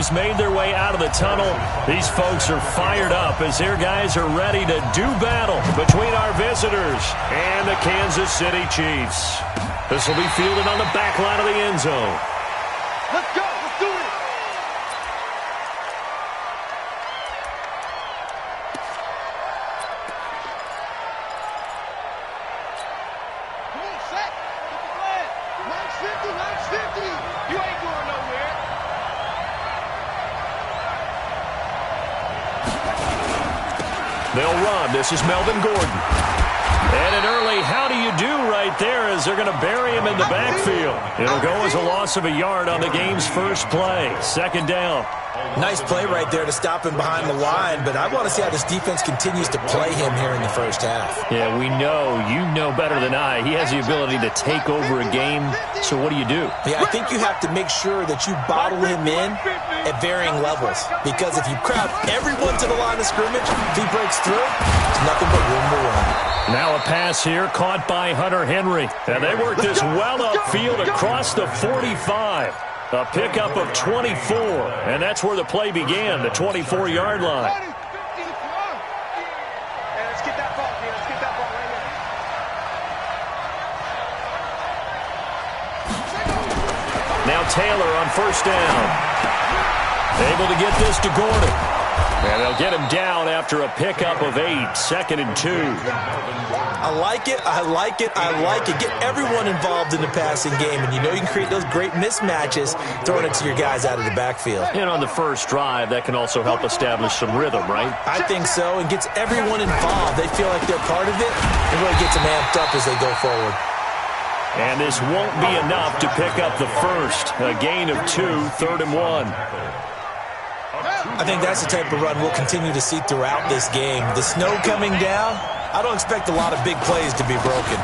teams made their way out of the tunnel. These folks are fired up as their guys are ready to do battle between our visitors and the Kansas City Chiefs. This will be fielded on the back line of the end zone. Let's go. Let's do it. Come on, set. Get the flag. 950, 950. You ain't going nowhere. They'll run. This is Melvin Gordon. And an early how do you do right there as they're going to bury him in the backfield. It'll go as a loss of a yard on the game's first play. Second down. Nice play right there to stop him behind the line, but I want to see how this defense continues to play him here in the first half. Yeah, we know. You know better than I. He has the ability to take over a game, so what do you do? Yeah, I think you have to make sure that you bottle him in at varying levels, because if you crowd everyone to the line of scrimmage, if he breaks through, it's nothing but room to run. Now a pass here caught by Hunter Henry. And they work this well upfield across the 45. A pickup of 24, and that's where the play began, the 24-yard line. Let's get that ball, man. Let's get that ball right here. Now Taylor on first down. Able to get this to Gordon. And they'll get him down after a pickup of 8, 2nd and 2. I like it, I like it, I like it. Get everyone involved in the passing game, and you know you can create those great mismatches throwing it to your guys out of the backfield. And on the first drive, that can also help establish some rhythm, right? I think so, and gets everyone involved. They feel like they're part of it, and really gets them amped up as they go forward. And this won't be enough to pick up the first. A gain of 2, 3rd and 1. I think that's the type of run we'll continue to see throughout this game. The snow coming down, I don't expect a lot of big plays to be broken.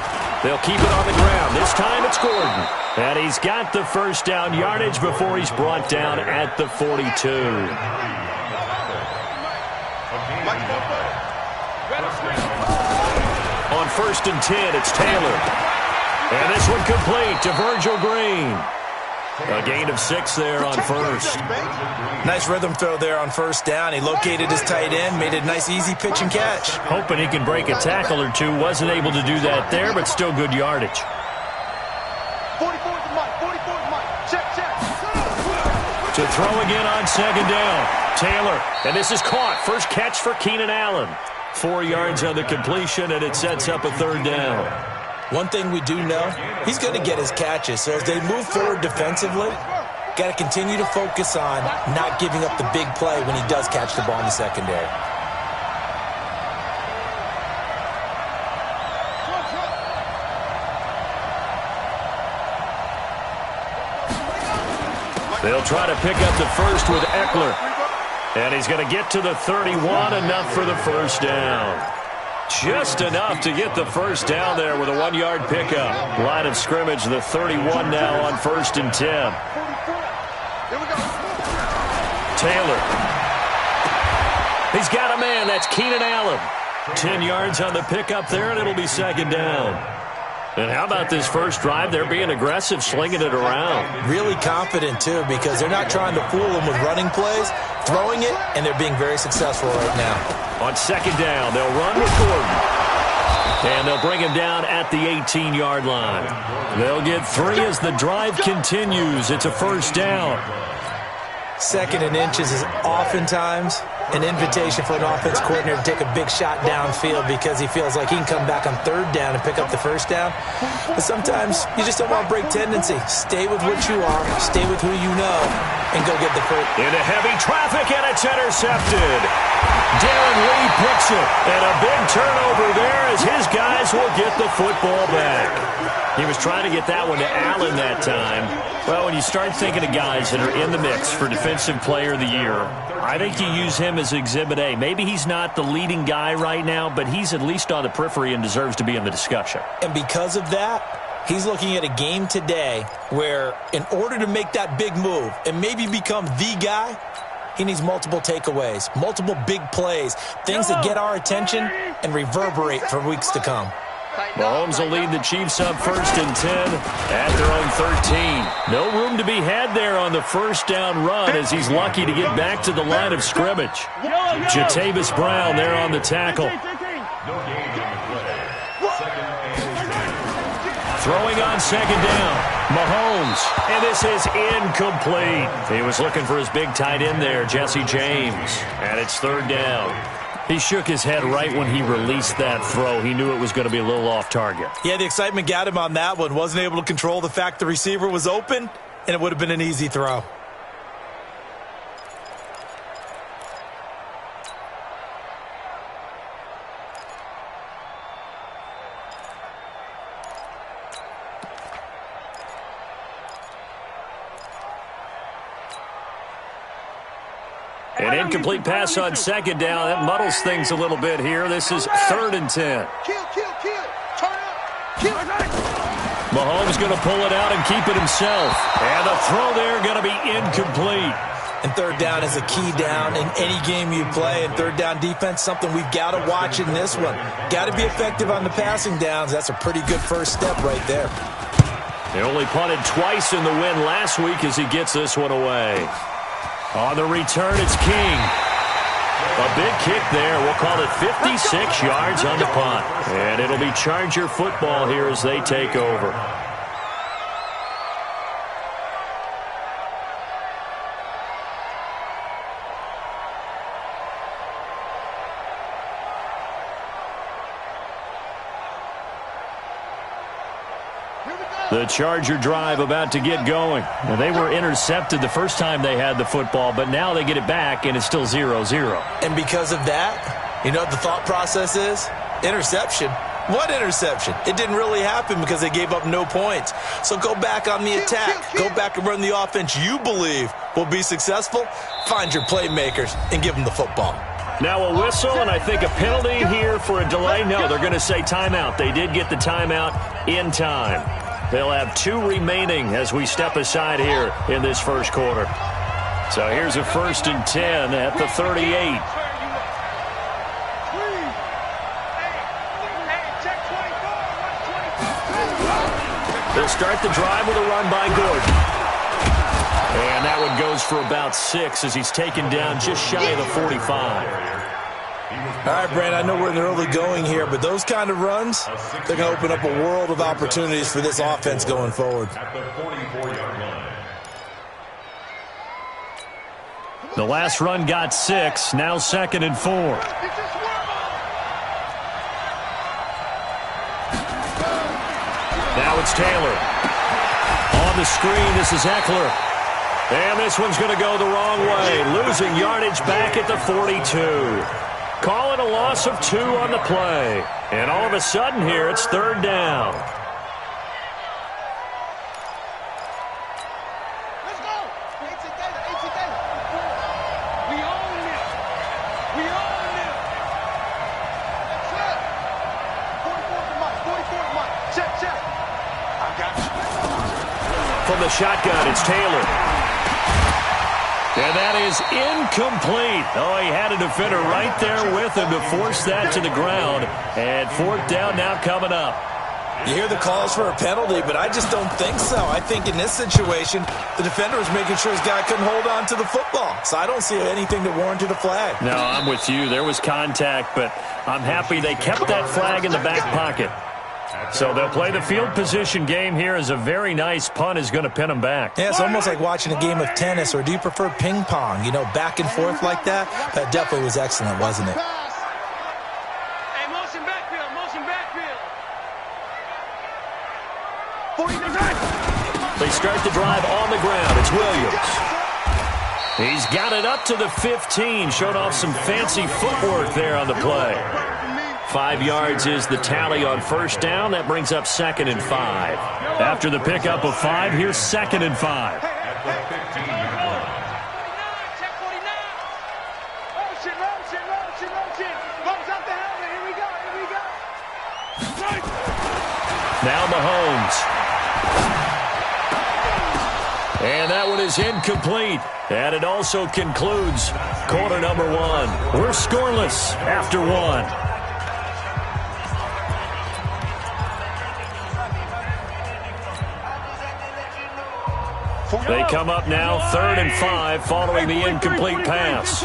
They'll keep it on the ground. This time it's Gordon. And he's got the first down yardage before he's brought down at the 42. On 1st and 10, it's Taylor. And this one complete to Virgil Green. A gain of 6 there on first. Nice rhythm throw there on first down. He located his tight end, made it a nice, easy pitch and catch. Hoping he can break a tackle or two. Wasn't able to do that there, but still good yardage. 44 to Mike. 44 to Mike. Check, check. To throw again on second down. Taylor, and this is caught. First catch for Keenan Allen. 4 yards on the completion, and it sets up a 3rd down. One thing we do know, he's going to get his catches. So as they move forward defensively, got to continue to focus on not giving up the big play when he does catch the ball in the secondary. They'll try to pick up the first with Eckler. And he's going to get to the 31, enough for the first down. Just enough to get the first down there with a 1-yard pickup. Line of scrimmage, the 31 now on 1st and 10. Taylor. He's got a man. That's Keenan Allen. 10 yards on the pickup there, and it'll be 2nd down. And how about this first drive? They're being aggressive, slinging it around. Really confident, too, because they're not trying to fool them with running plays, throwing it, and they're being very successful right now. On 2nd down, they'll run with Gordon. And they'll bring him down at the 18-yard line. They'll get 3 as the drive continues. It's a first down. 2nd and inches is oftentimes an invitation for an offense coordinator to take a big shot downfield because he feels like he can come back on 3rd down and pick up the first down. But sometimes you just don't want to break tendency. Stay with what you are, stay with who you know, and go get the first. Into heavy traffic, and it's intercepted. Darren Lee picks it, and a big turnover there as his guys will get the football back. He was trying to get that one to Allen that time. Well, when you start thinking of guys that are in the mix for Defensive Player of the Year, I think you use him as Exhibit A. Maybe he's not the leading guy right now, but he's at least on the periphery and deserves to be in the discussion. And because of that, he's looking at a game today where in order to make that big move and maybe become the guy, he needs multiple takeaways, multiple big plays, things that get our attention and reverberate for weeks to come. Mahomes will lead the Chiefs up 1st and 10 at their own 13. No room to be had there on the first down run as he's lucky to get back to the line of scrimmage. Jatavis Brown there on the tackle. Throwing on 2nd down, Mahomes, and this is incomplete. He was looking for his big tight end there, Jesse James, and it's 3rd down. He shook his head right when he released that throw. He knew it was going to be a little off target. Yeah, the excitement got him on that one. Wasn't able to control the fact the receiver was open, and it would have been an easy throw. An incomplete pass on 2nd down. That muddles things a little bit here. This is 3rd and 10. Kill. Turn up. Kill. Mahomes going to pull it out and keep it himself. And the throw there going to be incomplete. And 3rd down is a key down in any game you play. And 3rd down defense, something we've got to watch in this one. Got to be effective on the passing downs. That's a pretty good first step right there. They only punted twice in the win last week as he gets this one away. On the return, it's King. A big kick there. We'll call it 56 yards on the punt. And it'll be Charger football here as they take over. The Charger drive about to get going. Well, they were intercepted the first time they had the football, but now they get it back, and it's still 0-0. And because of that, you know what the thought process is? Interception. What interception? It didn't really happen because they gave up no points. So go back on the attack. Go back and run the offense you believe will be successful. Find your playmakers and give them the football. Now a whistle, and I think a penalty here for a delay. No, they're going to say timeout. They did get the timeout in time. They'll have 2 remaining as we step aside here in this first quarter. So here's a 1st and 10 at the 38. They'll start the drive with a run by Gordon. And that one goes for about 6 as he's taken down just shy of the 45. All right, Brand, I know we're in the early going here, but those kind of runs, they're going to open up a world of opportunities for this offense going forward. The last run got 6, now 2nd and 4. Now it's Taylor. On the screen, this is Eckler. And this one's going to go the wrong way, losing yardage back at the 42. Call it a loss of 2 on the play. And all of a sudden here, it's 3rd down. Let's go. 18 Taylor. We own this. We own this. Check. 44 to Mike. Check. I got you. From the shotgun, it's Taylor. And that is incomplete. Oh, he had a defender right there with him to force that to the ground. And 4th down now coming up. You hear the calls for a penalty, but I just don't think so. I think in this situation, the defender was making sure his guy couldn't hold on to the football. So I don't see anything that warranted a flag. No, I'm with you. There was contact, but I'm happy they kept that flag in the back pocket. So they'll play the field position game here as a very nice punt is going to pin them back. Yeah, it's almost like watching a game of tennis, or do you prefer ping pong? You know, back and forth like that? That definitely was excellent, wasn't it? Hey, motion backfield. They start the drive on the ground. It's Williams. He's got it up to the 15. Showed off some fancy footwork there on the play. 5 yards is the tally on 1st down. That brings up 2nd and 5. After the pickup of 5, here's 2nd and 5. Now Mahomes. And that one is incomplete. And it also concludes quarter number 1. We're scoreless after 1. They come up now 3rd and 5 following the incomplete pass.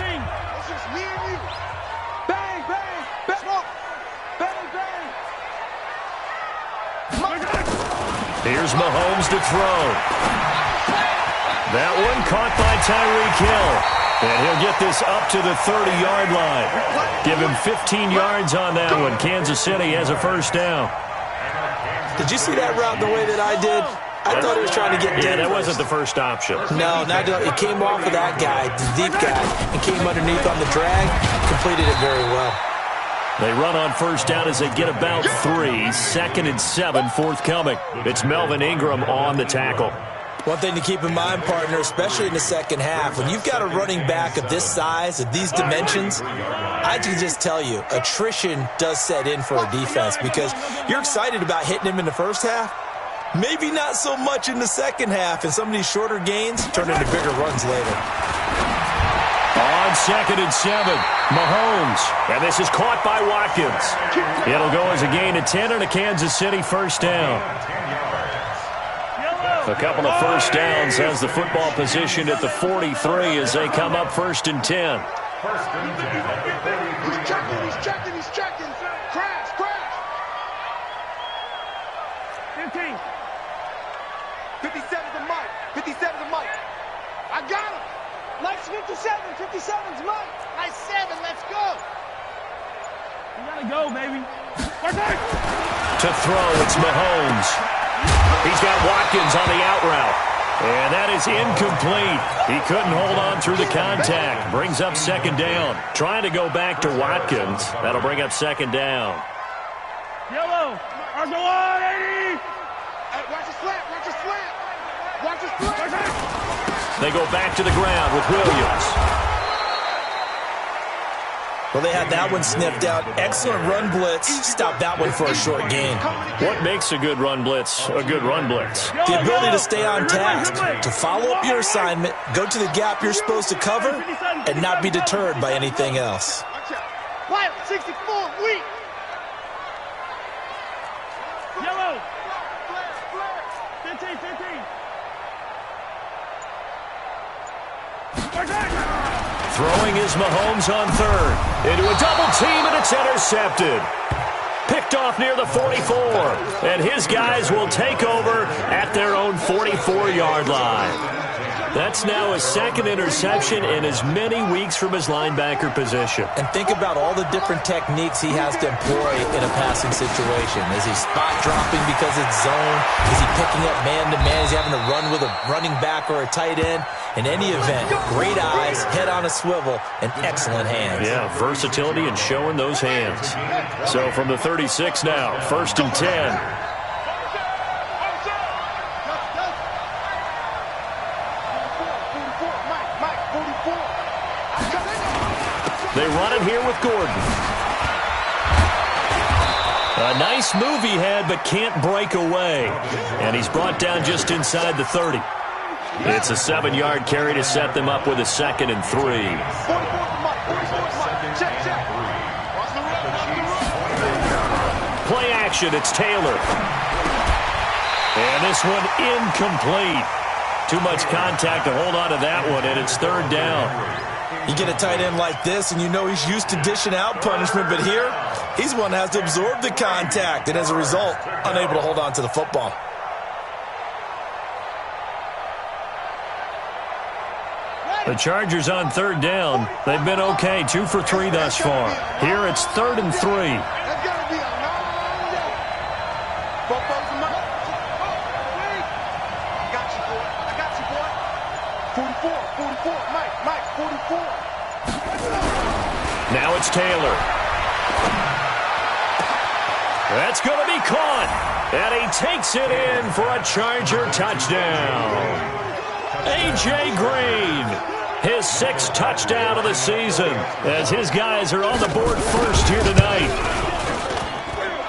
Here's Mahomes to throw. That one caught by Tyreek Hill. And he'll get this up to the 30-yard line. Give him 15 yards on that one. Kansas City has a first down. Did you see that route the way that I did? I thought he was trying to get dead. Yeah, that wasn't the first option. No, it came off of that guy, the deep guy, and came underneath on the drag. Completed it very well. They run on first down as they get about 3. 2nd and 7 forthcoming. It's Melvin Ingram on the tackle. One thing to keep in mind, partner, especially in the second half, when you've got a running back of this size, of these dimensions, I can just tell you, attrition does set in for a defense because you're excited about hitting him in the first half. Maybe not so much in the second half, and some of these shorter gains turn into bigger runs later. On 2nd and 7, Mahomes. And this is caught by Watkins. It'll go as a gain of 10 and a Kansas City first down. A couple of first downs has the football position at the 43 as they come up 1st and 10. He's checking. Crash. 15. 57's the mic. 57's the mic. I got him. Nice 57. 57's Mike. Nice 7. Let's go. You gotta go, baby. To throw, it's Mahomes. He's got Watkins on the out route. And that is incomplete. He couldn't hold on through the contact. Brings up 2nd down. Trying to go back to Watkins. That'll bring up 2nd down. Yellow. Arsenal 180. Hey, watch the slant. Watch the slant. They go back to the ground with Williams. Well, they had that one sniffed out. Excellent run blitz. Stop that one for a short gain. What makes a good run blitz a good run blitz? The ability to stay on task, to follow up your assignment, go to the gap you're supposed to cover, and not be deterred by anything else. Pilot 64, weak. Yellow. 15. Throwing is Mahomes on 3rd. Into a double team, and it's intercepted. Picked off near the 44. And his guys will take over at their own 44-yard line. That's now his 2nd interception in as many weeks from his linebacker position. And think about all the different techniques he has to employ in a passing situation. Is he spot dropping because it's zone? Is he picking up man-to-man? Is he having to run with a running back or a tight end? In any event, great eyes, head on a swivel, and excellent hands. Yeah, versatility and showing those hands. So from the 36 now, 1st and 10. They run it here with Gordon. A nice move he had, but can't break away. And he's brought down just inside the 30. It's a 7-yard carry to set them up with a 2nd and 3. Play action, it's Taylor. And this one incomplete. Too much contact to hold on to that one, and it's 3rd down. You get a tight end like this, and you know he's used to dishing out punishment, but here, he's one that has to absorb the contact, and as a result, unable to hold on to the football. The Chargers on 3rd down. They've been okay, 2 for 3 thus far. Here it's 3rd and 3. That's gotta be a long day. Both those are mine. I got you, boy. 44. Mike, 44. Now it's Taylor. That's going to be caught. And he takes it in for a Charger touchdown. A.J. Green, his 6th touchdown of the season, as his guys are on the board first here tonight.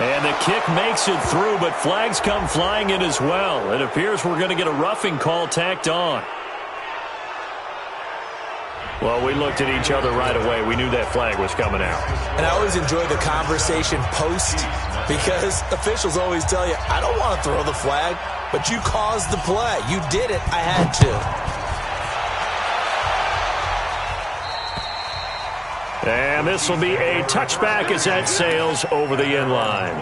And the kick makes it through, but flags come flying in as well. It appears we're going to get a roughing call tacked on. Well, we looked at each other right away. We knew that flag was coming out. And I always enjoy the conversation post because officials always tell you, I don't want to throw the flag, but you caused the play. You did it. I had to. And this will be a touchback as that sails over the end line.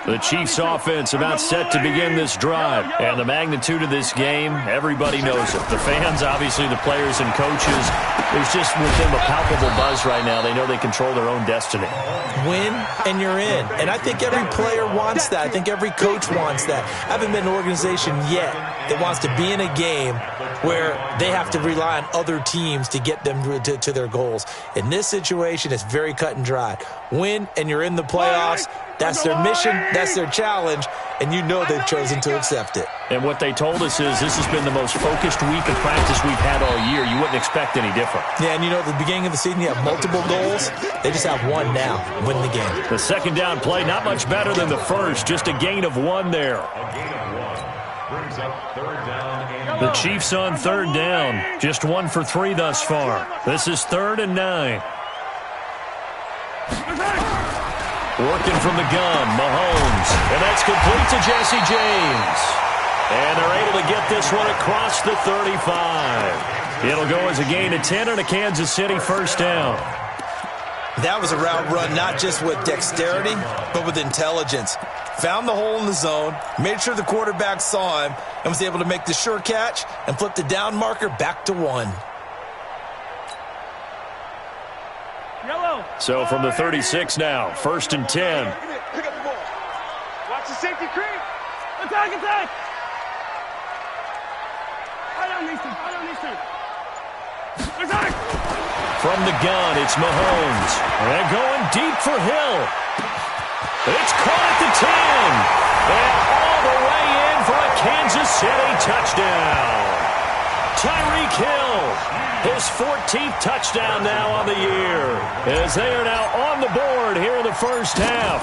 The Chiefs offense about set to begin this drive. And the magnitude of this game, everybody knows it. The fans, obviously the players and coaches. There's just with them a palpable buzz right now. They know they control their own destiny. Win and you're in. And I think every player wants that. I think every coach wants that. I haven't been an organization yet that wants to be in a game where they have to rely on other teams to get them to their goals. In this situation, it's very cut and dry. Win and you're in the playoffs. That's their mission, that's their challenge, and you know they've chosen to accept it. And what they told us is this has been the most focused week of practice we've had all year. You wouldn't expect any different. Yeah, and you know, at the beginning of the season, you have multiple goals. They just have one now, win the game. The second down play, not much better than the first, just a gain of one there. The Chiefs on third down, just 1 for 3 thus far. This is 3rd and 9. Working from the gun, Mahomes. And that's complete to Jesse James. And they're able to get this one across the 35. It'll go as a gain of 10 and a Kansas City first down. That was a route run not just with dexterity, but with intelligence. Found the hole in the zone, made sure the quarterback saw him, and was able to make the sure catch and flip the down marker back to 1. So from the 36 now, 1st and 10. Pick up the ball. Watch the safety creep. Attack, attack. I don't need to. Attack. From the gun, it's Mahomes. And going deep for Hill. It's caught at the 10. And all the way in for a Kansas City touchdown. Tyreek Hill, his 14th touchdown now on the year, as they are now on the board here in the first half.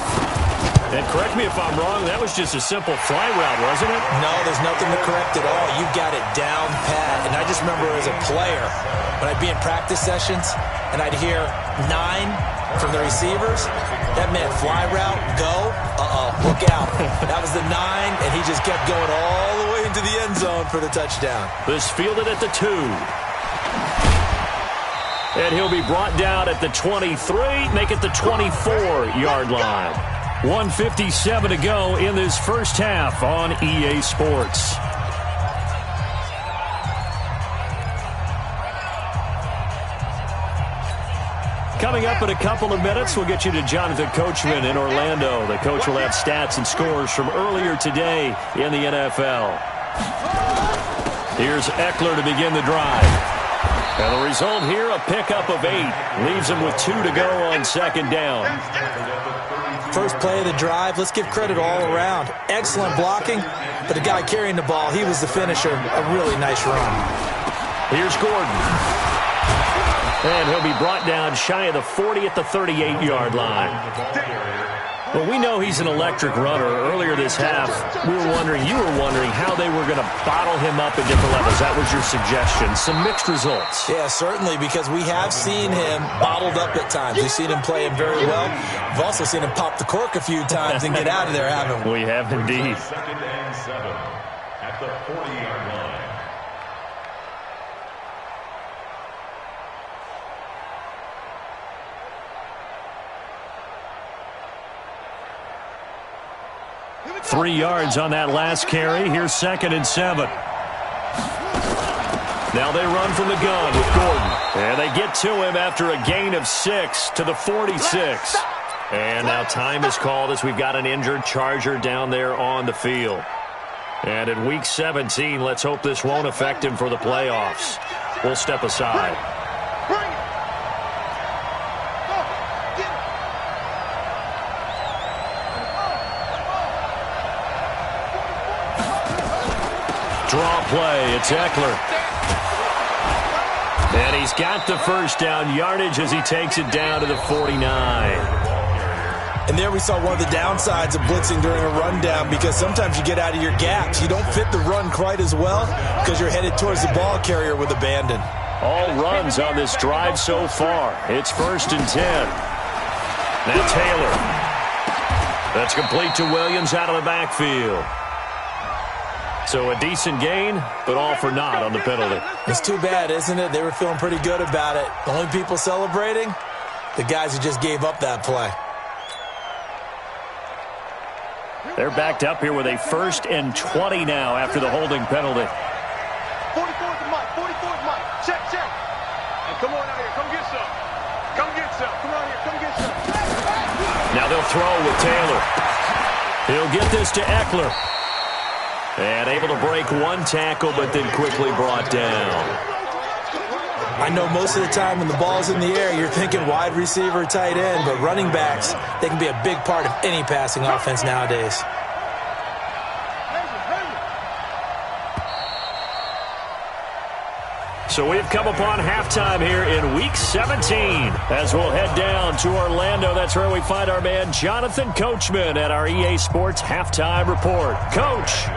And correct me if I'm wrong, that was just a simple fly route, wasn't it? No, there's nothing to correct at all. You got it down pat. And I just remember as a player, when I'd be in practice sessions, and I'd hear 9 from the receivers, that meant fly route, go, look out. That was the 9, and he just kept going all the way into the end zone for the touchdown. This fielded at the 2. And he'll be brought down at the 23, make it the 24-yard line. 1:57 to go in this first half on EA Sports. Coming up in a couple of minutes, we'll get you to Jonathan Coachman in Orlando. The coach will have stats and scores from earlier today in the NFL. Here's Eckler to begin the drive. And the result here, a pickup of 8. Leaves him with 2 to go on second down. First play of the drive, let's give credit all around. Excellent blocking, but the guy carrying the ball, he was the finisher. A really nice run. Here's Gordon. And he'll be brought down shy of the 40 at the 38-yard line. Well, we know he's an electric runner. Earlier this half, you were wondering how they were going to bottle him up at different levels. That was your suggestion. Some mixed results. Yeah, certainly, because we have seen him bottled up at times. We've seen him play him very well. We've also seen him pop the cork a few times and get out of there, haven't we? We have indeed. 2nd and 7 at the 40-yard line. Three yards on that last carry. Here's 2nd and 7. Now they run from the gun with Gordon. And they get to him after a gain of 6 to the 46. And now time is called as we've got an injured Charger down there on the field. And in Week 17, let's hope this won't affect him for the playoffs. We'll step aside. Draw play, it's Eckler. And he's got the first down yardage as he takes it down to the 49. And there we saw one of the downsides of blitzing during a rundown, because sometimes you get out of your gaps. You don't fit the run quite as well because you're headed towards the ball carrier with abandon. All runs on this drive so far. It's 1st and 10. Now Taylor. That's complete to Williams out of the backfield. So a decent gain, but all for naught on the penalty. It's too bad, isn't it? They were feeling pretty good about it. The only people celebrating, the guys who just gave up that play. They're backed up here with a 1st and 20 now after the holding penalty. 44's the mic. 44's mic. Check. And come on out here. Come get some. Come get some. Come on here. Come get some. Now they'll throw with Taylor. He'll get this to Eckler. And able to break one tackle, but then quickly brought down. I know most of the time when the ball's in the air, you're thinking wide receiver, tight end, but running backs, they can be a big part of any passing offense nowadays. So we've come upon halftime here in Week 17 as we'll head down to Orlando. That's where we find our man Jonathan Coachman at our EA Sports Halftime Report. Coach.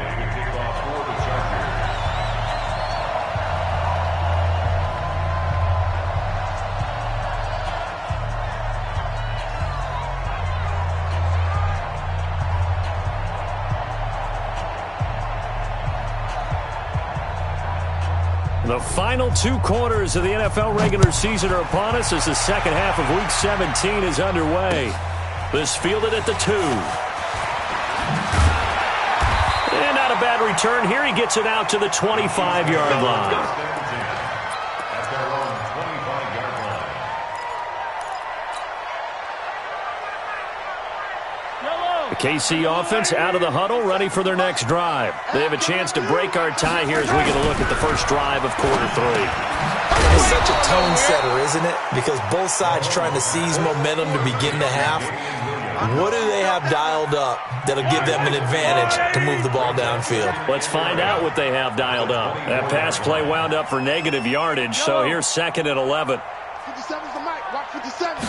The final 2 quarters of the NFL regular season are upon us as the second half of Week 17 is underway. This fielded at the 2. And not a bad return here. He gets it out to the 25-yard line. The KC offense out of the huddle, ready for their next drive. They have a chance to break our tie here as we get a look at the first drive of quarter 3. It's such a tone setter, isn't it? Because both sides trying to seize momentum to begin the half. What do they have dialed up that'll give them an advantage to move the ball downfield? Let's find out what they have dialed up. That pass play wound up for negative yardage, so here's 2nd and 11. 57's the mic. Watch 57.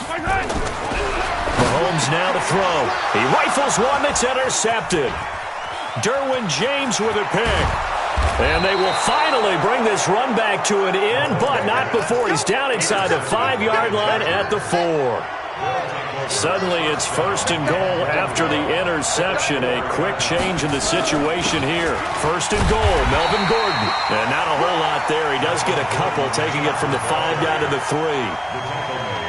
Mahomes now to throw. He rifles one that's intercepted. Derwin James with a pick. And they will finally bring this run back to an end, but not before he's down inside the 5-yard line at the 4. Suddenly it's 1st and goal after the interception. A quick change in the situation here. 1st and goal, Melvin Gordon. And not a whole lot there. He does get a couple, taking it from the 5 down to the 3.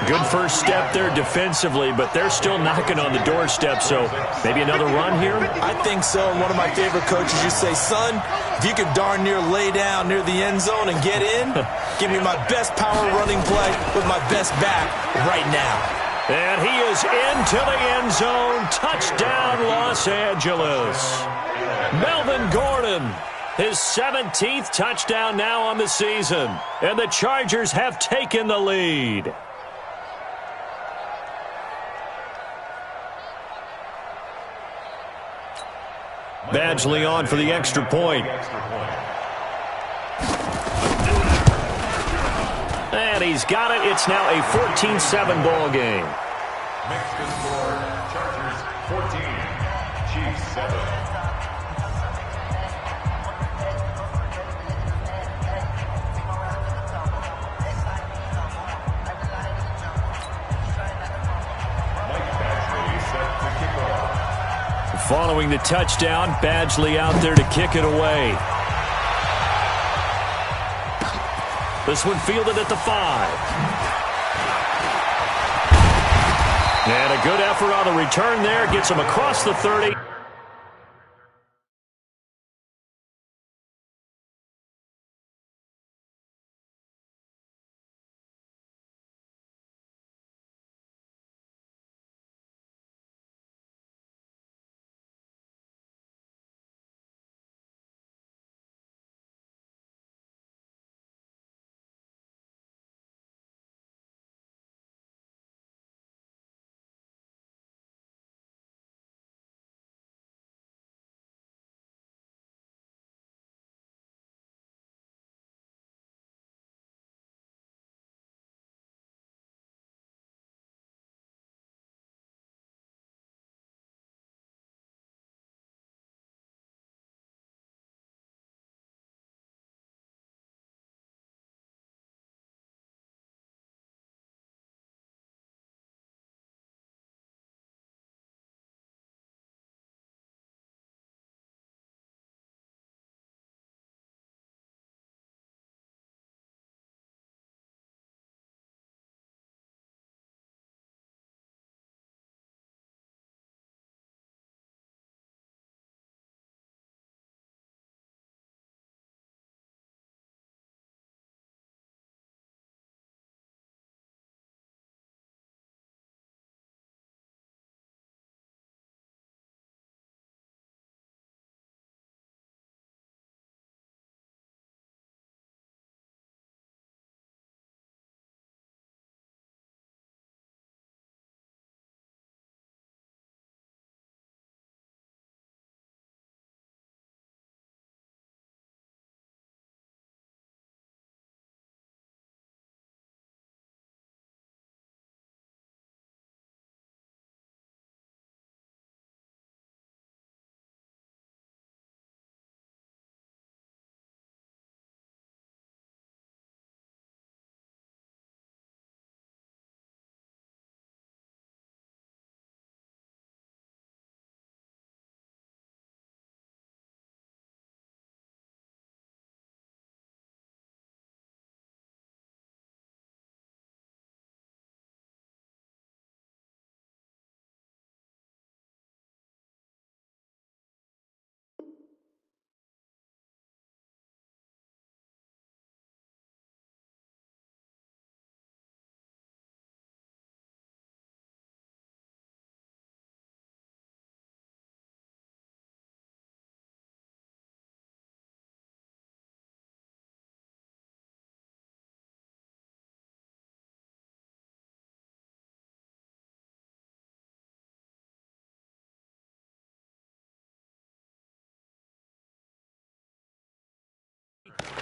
Good first step there defensively, but they're still knocking on the doorstep, so maybe another run here? I think so. And one of my favorite coaches used to say, son, if you could darn near lay down near the end zone and get in, give me my best power running play with my best back right now. And he is into the end zone. Touchdown, Los Angeles. Melvin Gordon, his 17th touchdown now on the season. And the Chargers have taken the lead. Badgley on for the extra point. And he's got it. It's now a 14-7 ball game. Mexican score, Chargers 14, Chiefs 7. Following the touchdown, Badgley out there to kick it away. This one fielded at the 5. And a good effort on the return there. Gets him across the 30.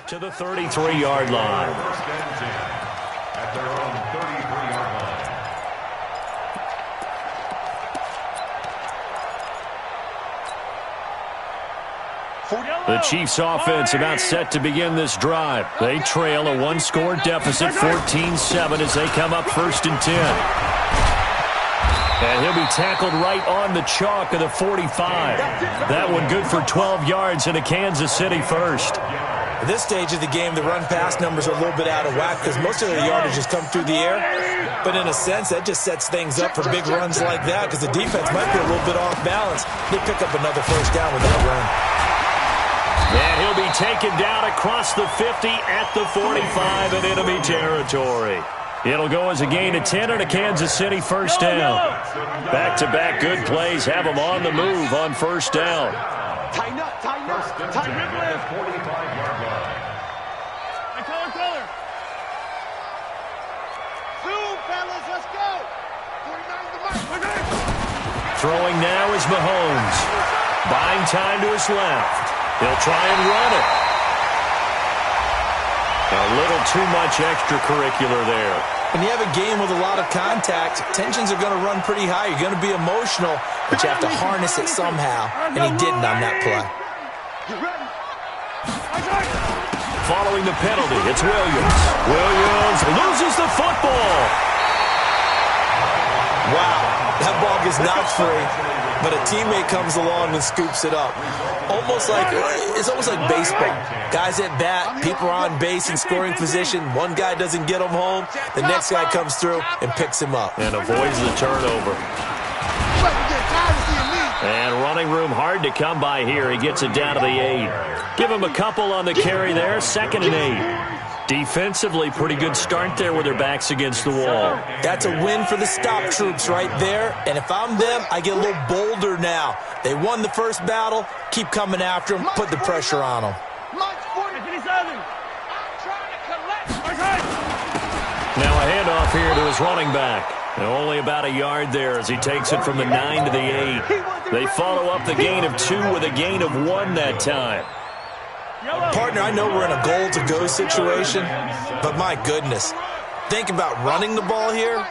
to the 33-yard line. At their own 33-yard line. The Chiefs offense about set to begin this drive. They trail a one-score deficit, 14-7, as they come up 1st and 10. And he'll be tackled right on the chalk of the 45. That one good for 12 yards and a Kansas City first. At this stage of the game, the run-pass numbers are a little bit out of whack because most of their yardage has come through the air. But in a sense, that just sets things up for big runs like that because the defense might be a little bit off balance. They pick up another first down with that run. And he'll be taken down across the 50 at the 45 in enemy territory. It'll go as a gain of 10 and a Kansas City first down. Back-to-back good plays have them on the move on first down. Tighten up, tighten up, tighten up. 45-yard line. Color. Through, fellas, let's go. 49's the mark. Throwing now is Mahomes. Buying time to his left. He'll try and run it. A little too much extracurricular there. When you have a game with a lot of contact, tensions are going to run pretty high. You're going to be emotional, but you have to harness it somehow, and he didn't on that play. Following the penalty, it's Williams. Williams loses the football. Wow, that ball gets knocked free, but a teammate comes along and scoops it up. It's almost like baseball. Guys at bat, people are on base in scoring position. One guy doesn't get him home. The next guy comes through and picks him up. And avoids the turnover. And running room hard to come by here. He gets it down to the 8. Give him a couple on the carry there. 2nd and 8. Defensively, pretty good start there with their backs against the wall. That's a win for the stop troops right there. And if I'm them, I get a little bolder now. They won the first battle. Keep coming after them. Put the pressure on them. Now a handoff here to his running back. And only about a yard there as he takes it from the 9 to the 8. They follow up the gain of 2 with a gain of 1 that time. Partner, I know we're in a goal-to-go situation, but my goodness, think about running the ball here.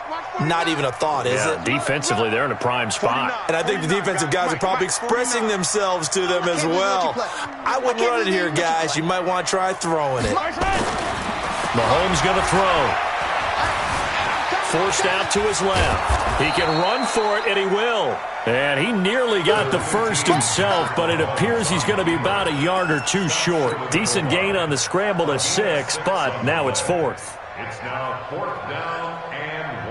Not even a thought, is it? Defensively, they're in a prime spot. And I think the defensive guys are probably expressing themselves to them as well. I wouldn't run it here, guys. You might want to try throwing it. Mahomes going to throw. Forced out to his left. He can run for it, and he will. And he nearly got the first himself, but it appears he's going to be about a yard or 2 short. Decent gain on the scramble to 6, but now it's 4th. It's now 4th down and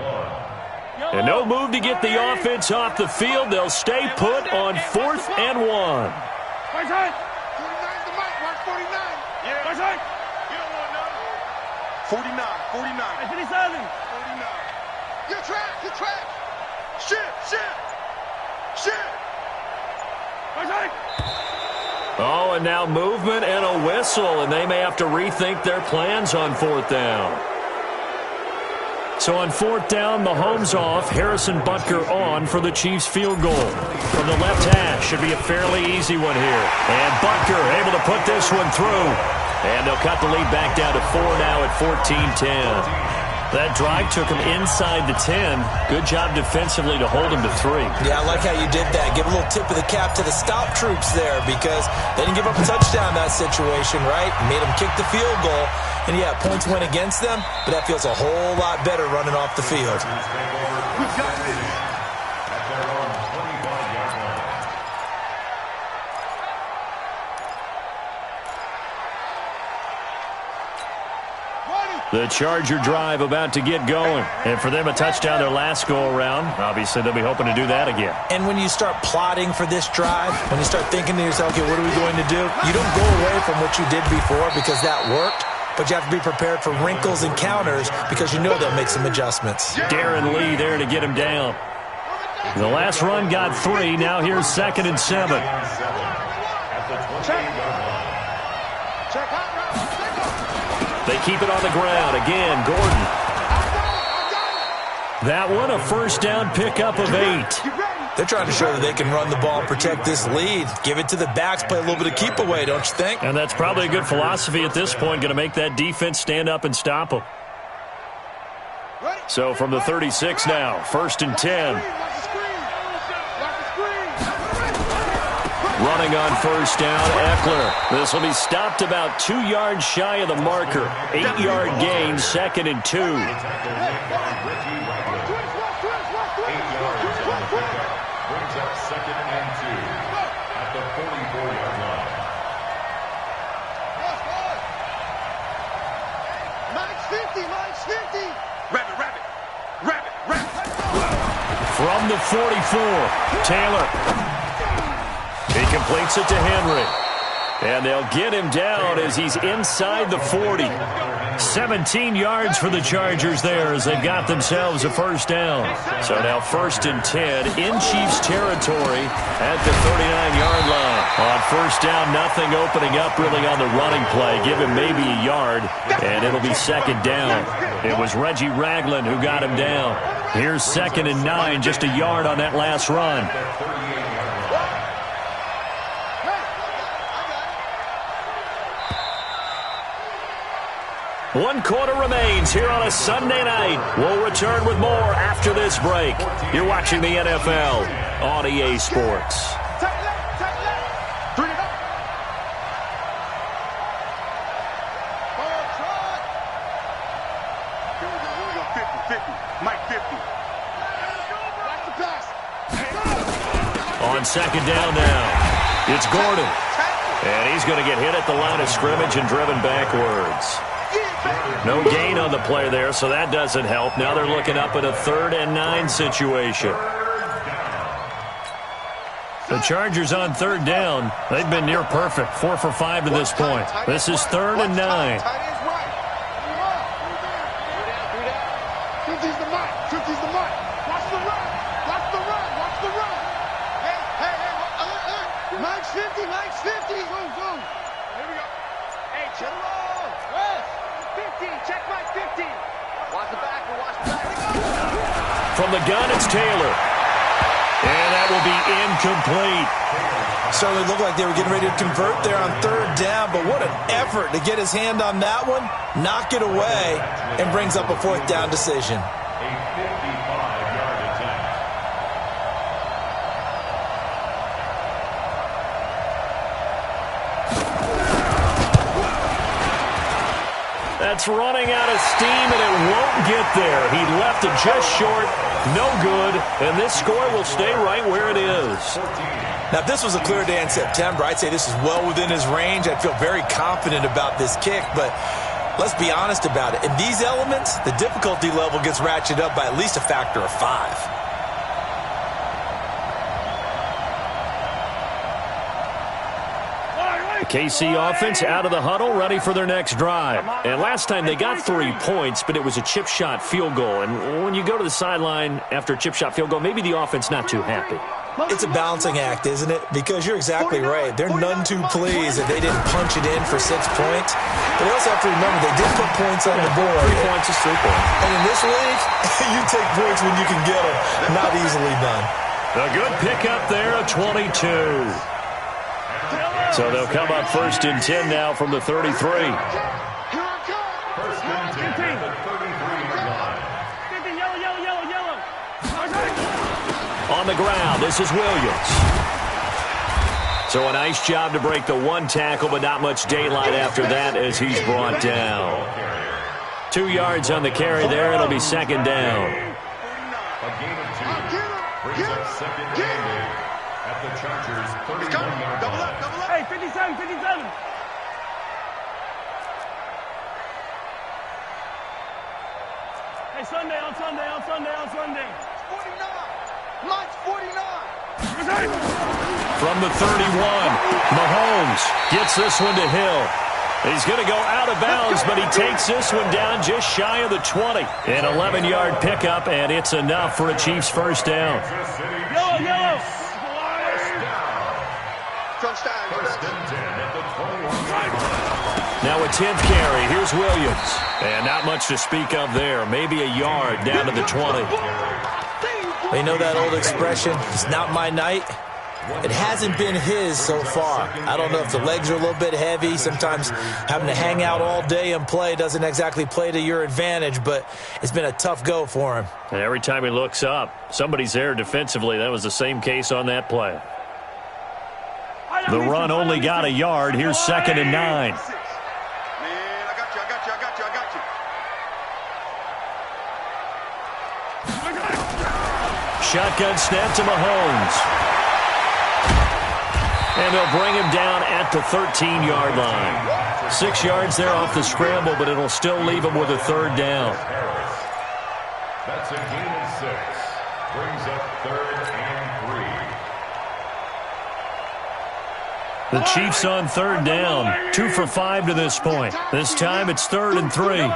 1. And no move to get the offense off the field. They'll stay put on 4th and 1. 49's the mic, mark 49. Yeah. 49. 57. 49. Your track. Shit. Oh, and now movement and a whistle, and they may have to rethink their plans on 4th down. So on 4th down, Mahomes off, Harrison Butker on for the Chiefs field goal. From the left hash, should be a fairly easy one here. And Butker able to put this one through. And they'll cut the lead back down to 4 now at 14-10. That drive took him inside the 10. Good job defensively to hold him to 3. Yeah, I like how you did that. Give a little tip of the cap to the stop troops there because they didn't give up a touchdown in that situation, right? Made them kick the field goal. And, yeah, points went against them, but that feels a whole lot better running off the field. The Charger drive about to get going. And for them, a touchdown their last go-around. Obviously, they'll be hoping to do that again. And when you start plotting for this drive, when you start thinking to yourself, okay, what are we going to do? You don't go away from what you did before because that worked, but you have to be prepared for wrinkles and counters because you know they'll make some adjustments. Darren Lee there to get him down. The last run got 3. Now here's 2nd and 7. They keep it on the ground. Again, Gordon. That one, a first down pickup of 8. They're trying to show that they can run the ball and protect this lead. Give it to the backs, play a little bit of keep away, don't you think? And that's probably a good philosophy at this point, going to make that defense stand up and stop them. So from the 36 now, 1st and 10. Running on 1st down, Eckler. This will be stopped about 2 yards shy of the marker. 8-yard gain, 2nd and 2. Brings up 2nd and 2 at the 44-yard line. Mike's 50, Mike's 50. Rabbit. From the 44, Taylor. He completes it to Henry. And they'll get him down as he's inside the 40. 17 yards for the Chargers there as they've got themselves a 1st down. So now 1st and 10 in Chiefs territory at the 39-yard line. On 1st down, nothing opening up really on the running play. Give him maybe a yard, and it'll be 2nd down. It was Reggie Ragland who got him down. Here's 2nd and 9, just a yard on that last run. One quarter remains here on a Sunday night. We'll return with more after this break. You're watching the NFL on EA Sports. On 2nd down now, it's Gordon. And he's going to get hit at the line of scrimmage and driven backwards. No gain on the play there, so that doesn't help. Now they're looking up at a 3rd and 9 situation. The Chargers on 3rd down. They've been near perfect, 4 for 5 to this point. This is 3rd and 9. 50's the mark. 50's the mark. Watch the run. Watch the run. Watch the run. Hey. Mike's 50. Mike's 50. Go. Here we go. Hey, chill out. West. 50. Check Mike 50. Watch the back. From the gun, it's Taylor. And that will be incomplete. Certainly looked like they were getting ready to convert there on 3rd down, but what an effort to get his hand on that one, knock it away, and brings up a 4th down decision. A 55-yard attempt. That's running out of steam, and it won't get there. He left it just short, no good, and this score will stay right where it is. Now, if this was a clear day in September, I'd say this is well within his range. I'd feel very confident about this kick, but let's be honest about it. In these elements, the difficulty level gets ratcheted up by at least a factor of 5. KC offense out of the huddle, ready for their next drive. And last time they got 3 points, but it was a chip shot field goal. And when you go to the sideline after a chip shot field goal, maybe the offense not too happy. It's a balancing act, isn't it? Because you're exactly right. They're none too pleased that they didn't punch it in for 6 points. But you also have to remember they did put points on the board. 3 points is 3 points. And in this league, you take points when you can get them. Not easily done. A good pickup there, a 22. So they'll come up 1st and 10 now from the 33. 1st and 10 at the 33-yard line. On the ground, this is Williams. So a nice job to break the 1 tackle, but not much daylight after that as he's brought down. 2 yards on the carry there. It'll be 2nd down. A gain of 2 brings up 2nd and 8 at the Chargers' 31-yard line. Hey, 57. Hey, Sunday. 49. Mike's 49. From the 31, Mahomes gets this one to Hill. He's going to go out of bounds, but he takes this one down just shy of the 20. An 11-yard pickup, and it's enough for a Chiefs 1st down. Yellow. First and 10 at the 21-yard line. Now a 10th carry. Here's Williams. And not much to speak of there. Maybe a yard down to the 20. Well, you know that old expression, it's not my night? It hasn't been his so far. I don't know if the legs are a little bit heavy. Sometimes having to hang out all day and play doesn't exactly play to your advantage, but it's been a tough go for him. And every time he looks up, somebody's there defensively. That was the same case on that play. The run only got a yard. Here's 2nd and 9. Man, I got you. Shotgun snap to Mahomes. And they'll bring him down at the 13-yard line. 6 yards there off the scramble, but it'll still leave him with a 3rd down. That's a gain of 6. Brings up 3rd and 3. The Chiefs on 3rd down. 2 for 5 to this point. This time it's 3rd and 3.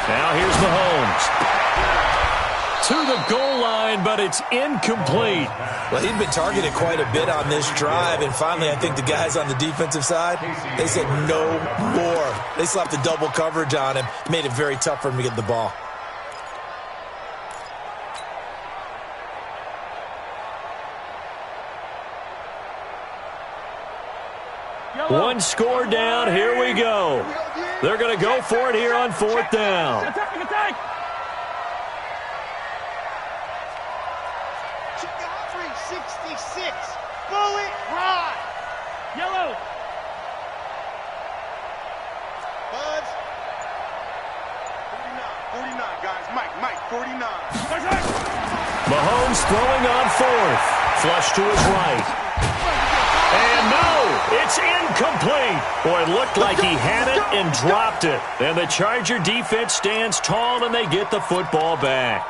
Now here's Mahomes. To the goal line, but it's incomplete. Well, he'd been targeted quite a bit on this drive, and finally I think the guys on the defensive side, they said no more. They slapped the double coverage on him, made it very tough for him to get the ball. One score down, here we go. They're going to go for it here on 4th down. Attack! 66. Bullet ride. Yellow. Buds. 49, guys. Mike, 49. Mahomes throwing on 4th. Flush to his right. And no, it's incomplete. Boy, it looked like he had it and dropped it. And the Charger defense stands tall, and they get the football back.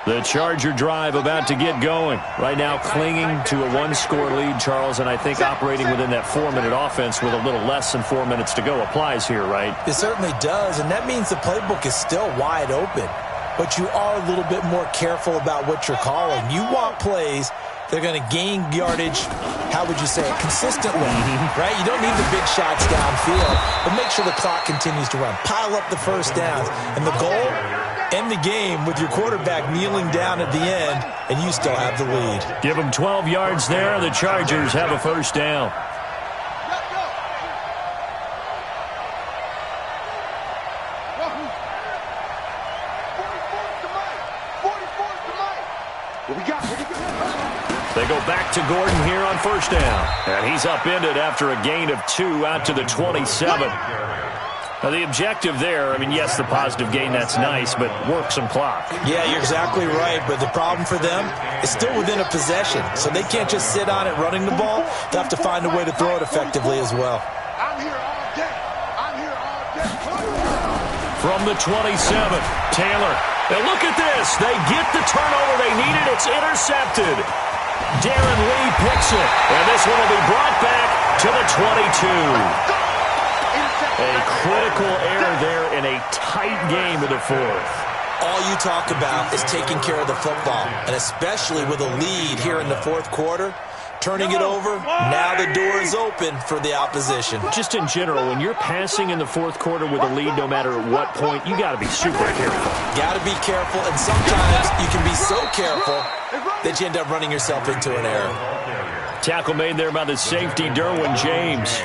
The Charger drive about to get going. Right now clinging to a 1-score lead, Charles, and I think operating within that 4-minute offense with a little less than 4 minutes to go applies here, right? It certainly does, and that means the playbook is still wide open. But you are a little bit more careful about what you're calling. You want plays they're going to gain yardage, how would you say it, consistently, right? You don't need the big shots downfield, but make sure the clock continues to run. Pile up the first downs. And the goal, end the game with your quarterback kneeling down at the end, and you still have the lead. Give them 12 yards there. The Chargers have a first down. They go back to Gordon here on first down. And he's upended after a gain of 2 out to the 27. Now, the objective there, I mean, yes, the positive gain, that's nice, but work some clock. Yeah, you're exactly right, but the problem for them is still within a possession, so they can't just sit on it running the ball. They'll have to find a way to throw it effectively as well. I'm here all day. I'm here all day. From the 27, Taylor. Now look at this. They get the turnover they needed. It's intercepted. Darren Lee picks it, and this one will be brought back to the 22. A critical error there in a tight game in the fourth. All you talk about is taking care of the football, and especially with a lead here in the fourth quarter, turning it over, now the door is open for the opposition. Just in general, when you're passing in the fourth quarter with a lead, no matter at what point, you got to be super careful. Got to be careful, and sometimes you can be so careful that you end up running yourself into an error. Tackle made there by the safety, Derwin James.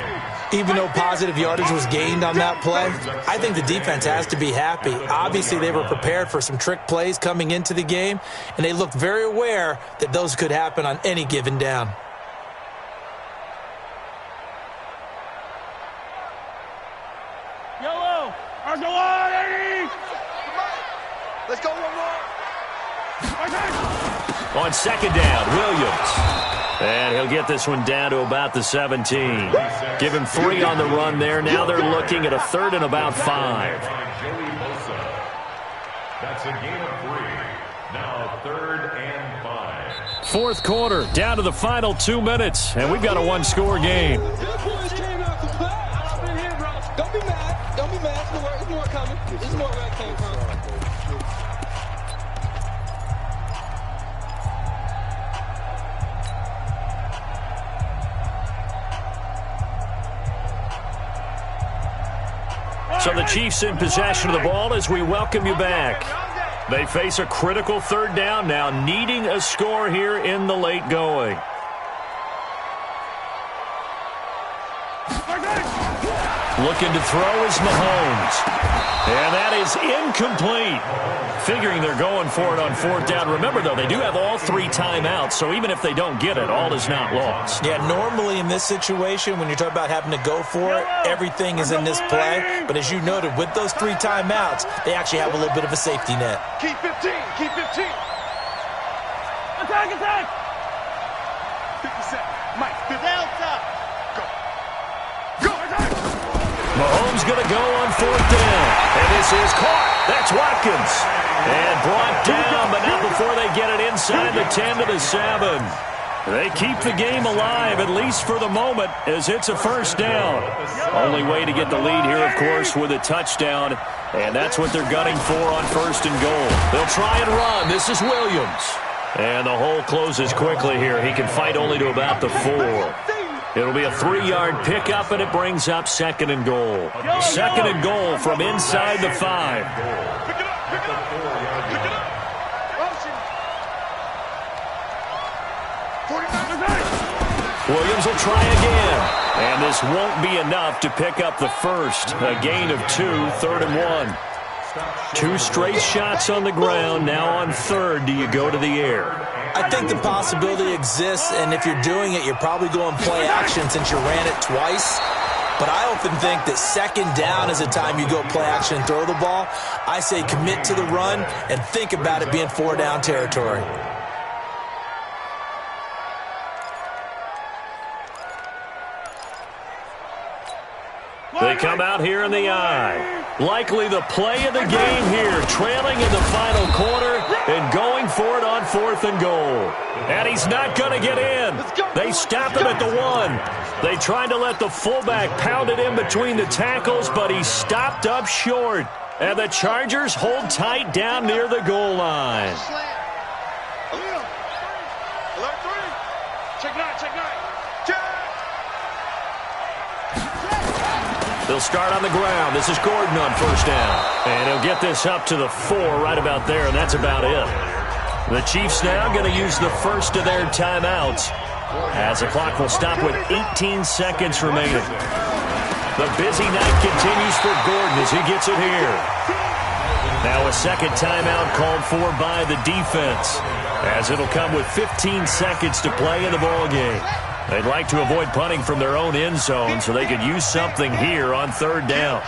Even though positive yardage was gained on that play, I think the defense has to be happy. Obviously, they were prepared for some trick plays coming into the game, and they looked very aware that those could happen on any given down. Yellow, let's go on, Eddie! Let's go one more. On second down, Williams. And he'll get this one down to about the 17. Give him 3 on the run there. Now they're looking at a third and about 5. That's a gain of 3. Now 3rd and 5. Fourth quarter, down to the final 2 minutes. And we've got a one-score game. Don't be mad. Don't be mad. There's more coming. There's more where it came from. So the Chiefs in possession of the ball as we welcome you back. They face a critical third down now, needing a score here in the late going. Looking to throw is Mahomes. And that is incomplete. Figuring they're going for it on fourth down. Remember, though, they do have all 3 timeouts, so even if they don't get it, all is not lost. Yeah, normally in this situation, when you're talking about having to go for it, everything is in this play. But as you noted, with those 3 timeouts, they actually have a little bit of a safety net. Keep 15. Keep 15. Attack, attack. 57. Mike, Delta. Go. Go. Mahomes going to go on fourth down. And this is caught. That's Watkins. And brought down, but not before they get it inside the 10 to the 7. They keep the game alive, at least for the moment, as it's a first down. Only way to get the lead here, of course, with a touchdown. And that's what they're gunning for on first and goal. They'll try and run. This is Williams. And the hole closes quickly here. He can fight only to about the 4. It'll be a 3-yard pickup, and it brings up second and goal. Second and goal from inside the 5. Pick it up, pick it up. Pick it up. Motion. 49. Williams will try again. And this won't be enough to pick up the first. A gain of 2, 3rd and 1. 2 straight shots on the ground. Now on third, do you go to the air? I think the possibility exists, and if you're doing it, you're probably going play action since you ran it twice. But I often think that second down is a time you go play action and throw the ball. I say commit to the run and think about it being 4-down territory. They come out here in the eye. Likely the play of the game here, trailing in the final quarter and going for it on fourth and goal. And he's not going to get in. They stop him at the 1. They tried to let the fullback pound it in between the tackles, but he stopped up short. And the Chargers hold tight down near the goal line. Alert 3. Check 9, check 9. They'll start on the ground. This is Gordon on first down. And he'll get this up to the 4 right about there, and that's about it. The Chiefs now going to use the first of their timeouts as the clock will stop with 18 seconds remaining. The busy night continues for Gordon as he gets it here. Now a second timeout called for by the defense, as it'll come with 15 seconds to play in the ballgame. They'd like to avoid punting from their own end zone so they could use something here on third down.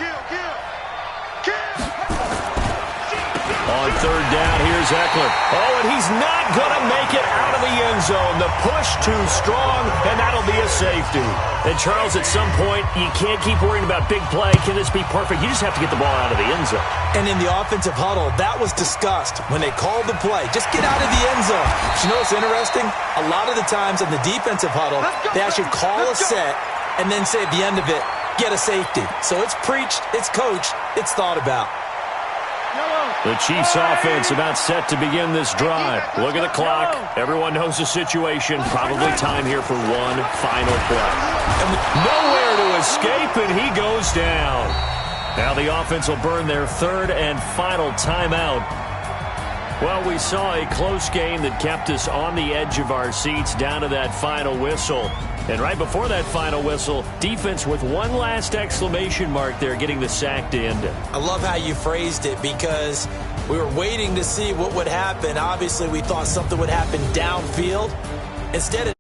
On third down, here's Eckler. Oh, and he's not going to make it out of the end zone. The push too strong, and that'll be a safety. And, Charles, at some point, you can't keep worrying about big play. Can this be perfect? You just have to get the ball out of the end zone. And in the offensive huddle, that was discussed when they called the play. Just get out of the end zone. But you know what's interesting? A lot of the times in the defensive huddle, they actually call a set and then say at the end of it, get a safety. So it's preached, it's coached, it's thought about. The Chiefs offense about set to begin this drive. Look at the clock. Everyone knows the situation. Probably time here for one final play. Nowhere to escape, and he goes down. Now the offense will burn their third and final timeout. Well, we saw a close game that kept us on the edge of our seats down to that final whistle. And right before that final whistle, defense with one last exclamation mark there, getting the sack to end it. I love how you phrased it because we were waiting to see what would happen. Obviously, we thought something would happen downfield. Instead,